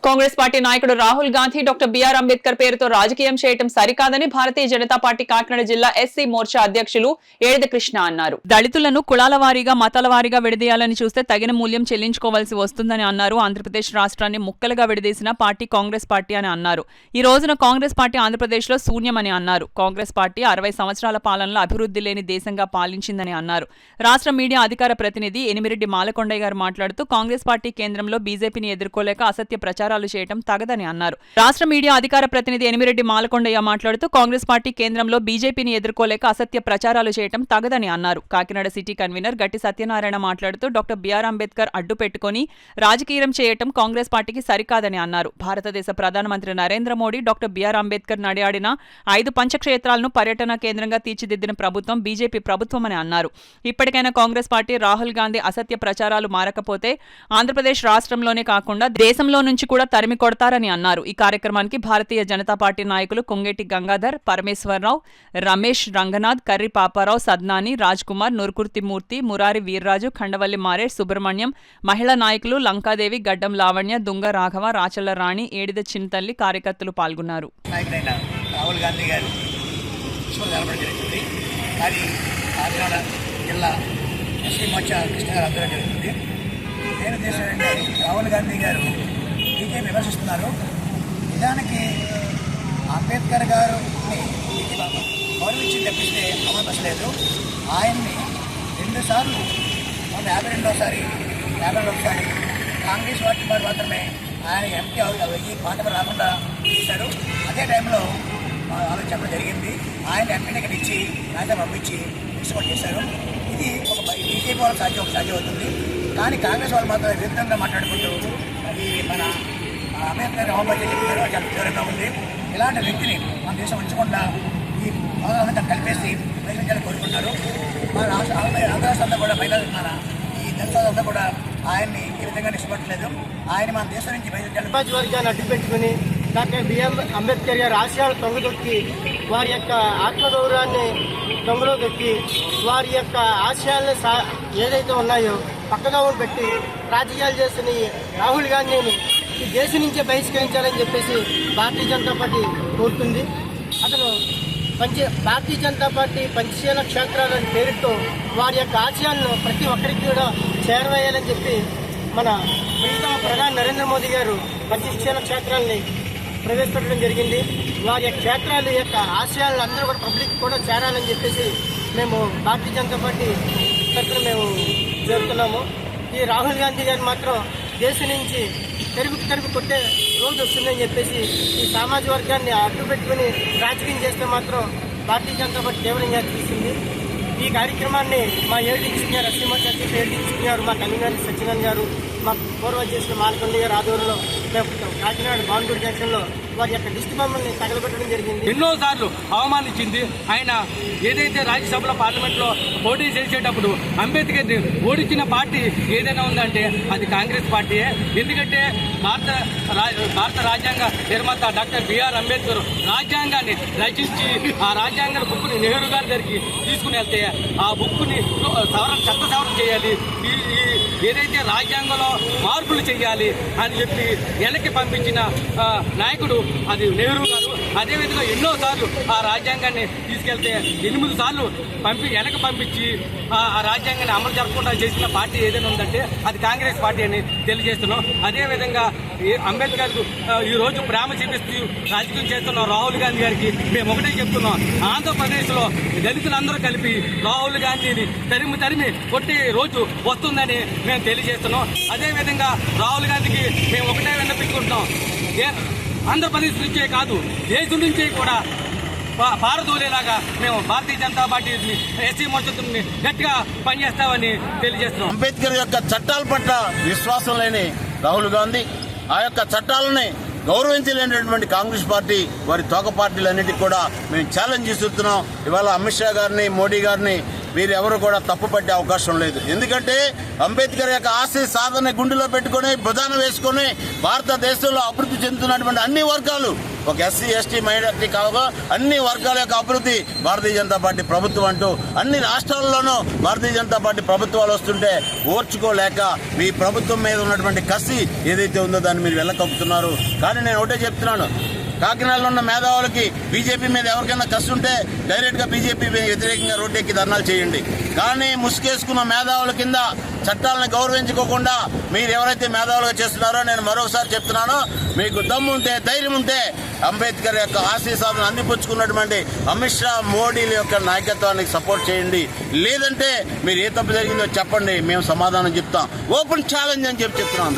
Congress party నాయకుడు Rahul Gandhi doctor BR Ambedkar పేరుతో రాజకీయం చేయడం సరికాదని భారతీయ జనతా పార్టీ కాకినాడ జిల్లా ఎస్సీ మోర్చా అధ్యక్షులు ఏడిద కృష్ణ అన్నారు. దళితులను కులాల వారీగా మతాల వారీగా విడదీయాలని చూస్తే తగిన మూల్యం చెల్లించుకోవాల్సి వస్తుందని అన్నారు. ఆంధ్రప్రదేశ్ రాష్ట్రాన్ని ముక్కలుగా విడదీసిన పార్టీ కాంగ్రెస్ పార్టీ అని అన్నారు. ఈ రోజున కాంగ్రెస్ పార్టీ ఆంధ్రప్రదేశ్ లో శూన్యమని అన్నారు. కాంగ్రెస్ పార్టీ 60 సంవత్సరాల పాలనలో అభివృద్ధి లేని దేశంగా పాలించిందని అన్నారు. రాష్ట్ర మీడియా అధికార ప్రతినిధి ఎనిమిరెడ్డి మాలకొండయ్య గారు మాట్లాడుతూ కాంగ్రెస్ పార్టీ కేంద్రంలో బీజేపీని ఎదుర్కోలేక అసత్య ప్రచారాలు చేయడం తగదని అన్నారు. రాష్ట్ర మీడియా అధికార ప్రతినిధి ఎనిమిరెడ్డి మాలకొండయ్య మాట్లాడుతూ కాంగ్రెస్ పార్టీ కేంద్రంలో బీజేపీని ఎదుర్కోలేక అసత్య ప్రచారాలు చేయడం తగదని అన్నారు. కాకినాడ సిటీ కన్వీనర్ గట్టి సత్యనారాయణ మాట్లాడుతూ డాక్టర్ బిఆర్ అంబేద్కర్ అడ్డు పెట్టుకుని రాజకీయం చేయడం కాంగ్రెస్ పార్టీకి సరికాదని అన్నారు. భారతదేశ ప్రధానమంత్రి నరేంద్ర మోడీ డాక్టర్ బిఆర్ అంబేద్కర్ నడియాడిన 5 పంచక్షేత్రాలను పర్యటన కేంద్రంగా తీర్చిదిద్దిన ప్రభుత్వం బీజేపీ ప్రభుత్వమని అన్నారు. ఇప్పటికైనా కాంగ్రెస్ పార్టీ రాహుల్ గాంధీ అసత్య ప్రచారాలు మారకపోతే ఆంధ్రప్రదేశ్ రాష్ట్రంలోనే కాకుండా దేశంలో నుంచి కూడా తరిమి కొడతారని అన్నారు. ఈ కార్యక్రమానికి భారతీయ జనతా పార్టీ నాయకులు కొంగేటి గంగాధర్, పరమేశ్వరరావు, రమేష్, రంగనాథ్, కర్రి పాపారావు, సద్నాని, రాజ్ కుమార్, నురుకుర్తి మూర్తి, మురారి వీర్రాజు, ఖండవల్లి మారేష్, సుబ్రహ్మణ్యం, మహిళా నాయకులు లంకాదేవి, గడ్డం లావణ్య, దుంగ రాఘవ, రాచల్ల రాణి, ఏడిద చిన్నతల్లి కార్యకర్తలు పాల్గొన్నారు. రాహుల్ గాంధీ గారు జిల్లా ఎస్సీ మోర్చా కృష్ణ గారు అందరూ జరుగుతుంది. నేను చేశానంటే రాహుల్ గాంధీ గారు బీజేపీ విమర్శిస్తున్నారు. నిజానికి అంబేద్కర్ గారిని గౌరవించి తప్పిస్తే అమలుపరచలేదు. ఆయన్ని 2 సార్లు 52సారి కాంగ్రెస్ పార్టీ వారు మాత్రమే ఆయన ఎంపీ ఈ మాట రాకుండా చేశారు. అదే టైంలో వాళ్ళు చెప్పడం జరిగింది. ఆయన ఎంపీ టికెట్ ఇచ్చి రాజ్యం పంపించి ఎక్స్పోర్ట్ చేశారు. ఇది ఒక బీజేపీ వాళ్ళకి సాధ్యం అవుతుంది. కానీ కాంగ్రెస్ వాళ్ళు మాత్రం విరుద్ధంగా మాట్లాడుకుంటూ అది మన అంబేద్కర్ హోంవర్క్ చెప్పారు. చాలా తీవ్రంగా ఉంది. ఇలాంటి వ్యక్తిని మన దేశం ఉంచకుండా ఈ మహిళలంతా కలిపేసి ప్రజలు కోరుకుంటారు. మన ఆంధ్ర రాష్ట్రంలో కూడా మహిళలు మన ఈ దేశాలంతా కూడా ఆయన్ని ఈ విధంగా ఇష్టపడలేదు. ఆయన మన దేశం నుంచి సమాజ్ వర్గాన్ని అడ్డు పెట్టుకుని డాక్టర్ బిఆర్ అంబేద్కర్ గారి ఆశయాలు తొంగదొక్కి వారి యొక్క ఆత్మగౌరవాన్ని దొంగలో దొక్కి వారి యొక్క ఆశయాలను ఏదైతే ఉన్నాయో పక్కగా పెట్టి రాజకీయాలు చేస్తున్న రాహుల్ గాంధీని ఈ దేశం నుంచే బహిష్కరించాలని చెప్పేసి భారతీయ జనతా పార్టీ కోరుతుంది. అతను భారతీయ జనతా పార్టీ పంచశీల క్షేత్రాలని పేరుతో వారి యొక్క ఆశయాలను ప్రతి ఒక్కరికి కూడా చేరవేయాలని చెప్పి మన ప్రియతమ ప్రధాని నరేంద్ర మోదీ గారు పంచశీల క్షేత్రాలని ప్రవేశపెట్టడం జరిగింది. వారి యొక్క క్షేత్రాల యొక్క ఆశయాలను అందరూ కూడా పబ్లిక్ కూడా చేరాలని చెప్పేసి మేము భారతీయ జనతా పార్టీ తరఫున మేము జరుగుతున్నాము. ఈ రాహుల్ గాంధీ గారు మాత్రం దేశం నుంచి తరిమి కొట్టే రోజు వస్తుందని చెప్పేసి ఈ సామాజిక వర్గాన్ని అడ్డు పెట్టుకుని రాజకీయం చేస్తే మాత్రం భారతీయ జనతా పార్టీ తీవ్రంగా తీస్తుంది. ఈ కార్యక్రమాన్ని మా ఏడి కృష్ణ గారు ఎస్సీ మోర్చా అధ్యక్షులు ఏడి కృష్ణ గారు, మా కన్వీనర్ సత్యనారాయణ గారు, మా పూర్వ అధ్యక్షులు మాలకొండ గారు ఆధ్వర్యంలో కాకినాడ బాన్గూడి జంక్షన్లో వారి యొక్క దిష్టి బొమ్మల్ని తగలబెట్టడం జరిగింది. ఎన్నోసార్లు అవమానించింది. ఆయన ఏదైతే రాజ్యసభలో పార్లమెంట్లో పోటీ చేసేటప్పుడు అంబేద్కర్ని ఓడించిన పార్టీ ఏదైనా ఉందంటే అది కాంగ్రెస్ పార్టీయే. ఎందుకంటే భారత రాజ్యాంగ నిర్మాత డాక్టర్ బిఆర్ అంబేద్కర్ రాజ్యాంగాన్ని రచించి ఆ రాజ్యాంగ బుక్ని నెహ్రూ గారి దగ్గరికి తీసుకుని వెళ్తే ఆ బుక్ని చట్ట సవరణ చేయాలి, ఏదైతే రాజ్యాంగంలో మార్పులు చేయాలి అని చెప్పి వెనక్కి పంపించిన నాయకుడు అది నెహ్రూ గారు. అదేవిధంగా ఎన్నోసార్లు ఆ రాజ్యాంగాన్ని తీసుకెళ్తే 8 సార్లు వెనక్కి పంపించి ఆ రాజ్యాంగాన్ని అమలు జరగకుండా చేసిన పార్టీ ఏదైనా ఉందంటే అది కాంగ్రెస్ పార్టీ అని తెలియజేస్తున్నాం. అదేవిధంగా అంబేద్కర్ ఈరోజు ప్రేమ చూపిస్తూ రాజకీయం చేస్తున్న రాహుల్ గాంధీ గారికి మేము ఒకటే చెప్తున్నాం. ఆంధ్రప్రదేశ్లో దళితులందరూ కలిపి రాహుల్ గాంధీని తరిమి కొట్టే రోజు వస్తుందని మేము తెలియజేస్తున్నాం. అదేవిధంగా రాహుల్ గాంధీకి మేము ఒకటే విన్నపించుకుంటున్నాం. ఆంధ్రప్రదేశ్ నుంచే కాదు దేశం నుంచే కూడా పారదోలేలాగా మేము భారతీయ జనతా పార్టీని ఎస్సీ మోర్చాని గట్టిగా పనిచేస్తామని తెలియజేస్తున్నాం. అంబేద్కర్ యొక్క చట్టాల పట్ల విశ్వాసం లేని రాహుల్ గాంధీ, ఆ యొక్క చట్టాలని గౌరవించలేనటువంటి కాంగ్రెస్ పార్టీ వారి తోక పార్టీలన్నిటికీ కూడా మేము ఛాలెంజ్ చేస్తున్నాం. ఇవాళ అమిత్ షా గారిని, మోడీ గారిని వీరెవరు కూడా తప్పుపట్టే అవకాశం లేదు. ఎందుకంటే అంబేద్కర్ యొక్క ఆశయ సాధన గుండెలో పెట్టుకుని ప్రధానం వేసుకుని భారతదేశంలో అభివృద్ధి చెందుతున్నటువంటి అన్ని వర్గాలు ఒక ఎస్సీ ఎస్టీ మైనారిటీ కాగా అన్ని వర్గాల యొక్క అభివృద్ధి భారతీయ జనతా పార్టీ ప్రభుత్వం అంటూ అన్ని రాష్ట్రాల్లోనూ భారతీయ జనతా పార్టీ ప్రభుత్వాలు వస్తుంటే ఓర్చుకోలేక మీ ప్రభుత్వం మీద ఉన్నటువంటి కసి ఏదైతే ఉందో దాన్ని మీరు వెళ్ళకప్పుతున్నారు. కానీ నేను ఒకటే చెప్తున్నాను, కాకినాడలో ఉన్న మేధావులకి బీజేపీ మీద ఎవరికైనా కసి ఉంటే డైరెక్ట్గా బీజేపీ వ్యతిరేకంగా రోడ్డెక్కి ధర్నాలు చేయండి. కానీ ముసుగేసుకున్న మేధావుల కింద చట్టాలను గౌరవించుకోకుండా మీరు ఎవరైతే మేధావులుగా చేస్తున్నారో నేను మరొకసారి చెప్తున్నాను, మీకు దమ్ము ఉంటే ధైర్యం ఉంటే అంబేద్కర్ యొక్క ఆశీస్సులను అందిపుచ్చుకున్నటువంటి అమిత్ షా మోడీల యొక్క నాయకత్వానికి సపోర్ట్ చేయండి. లేదంటే మీరు ఏ తప్పు జరిగిందో చెప్పండి, మేము సమాధానం చెప్తాం. ఓపెన్ ఛాలెంజ్ అని చెప్తున్నాం.